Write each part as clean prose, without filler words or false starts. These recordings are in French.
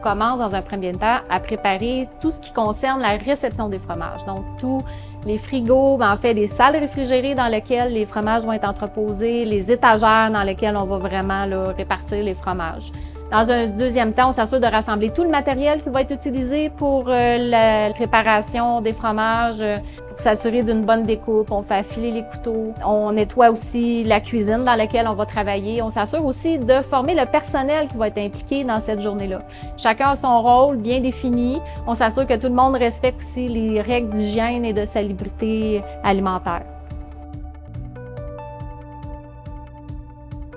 commence dans un premier temps à préparer tout ce qui concerne la réception des fromages. Donc, tous les frigos, en fait, les salles réfrigérées dans lesquelles les fromages vont être entreposés, les étagères dans lesquelles on va vraiment là, répartir les fromages. Dans un deuxième temps, on s'assure de rassembler tout le matériel qui va être utilisé pour la préparation des fromages, pour s'assurer d'une bonne découpe. On fait affiler les couteaux. On nettoie aussi la cuisine dans laquelle on va travailler. On s'assure aussi de former le personnel qui va être impliqué dans cette journée-là. Chacun a son rôle bien défini. On s'assure que tout le monde respecte aussi les règles d'hygiène et de salubrité alimentaire.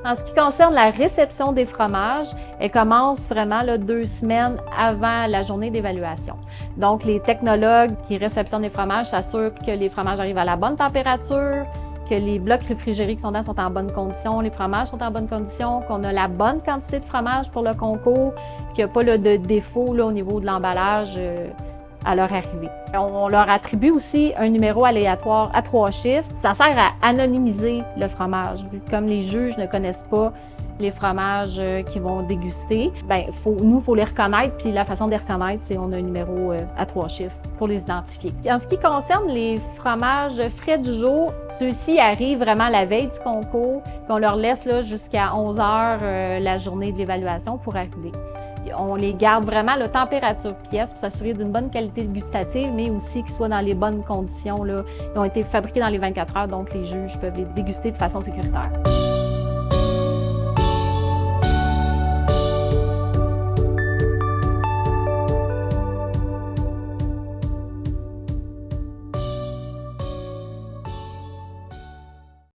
En ce qui concerne la réception des fromages, elle commence vraiment là, 2 semaines avant la journée d'évaluation. Donc, les technologues qui réceptionnent les fromages s'assurent que les fromages arrivent à la bonne température, que les blocs réfrigérés qui sont dedans sont en bonne condition, les fromages sont en bonne condition, qu'on a la bonne quantité de fromage pour le concours, qu'il n'y a pas là, de défaut là, au niveau de l'emballage à leur arrivée. On leur attribue aussi un numéro aléatoire à 3 chiffres. Ça sert à anonymiser le fromage. Vu que comme les juges ne connaissent pas les fromages qu'ils vont déguster, faut les reconnaître. Puis la façon de les reconnaître, c'est on a un numéro à 3 chiffres pour les identifier. En ce qui concerne les fromages frais du jour, ceux-ci arrivent vraiment la veille du concours. Puis on leur laisse là, jusqu'à 11 heures la journée de l'évaluation pour arriver. On les garde vraiment à la température pièce pour s'assurer d'une bonne qualité gustative, mais aussi qu'ils soient dans les bonnes conditions. Là. Ils ont été fabriqués dans les 24 heures, donc les juges peuvent les déguster de façon sécuritaire.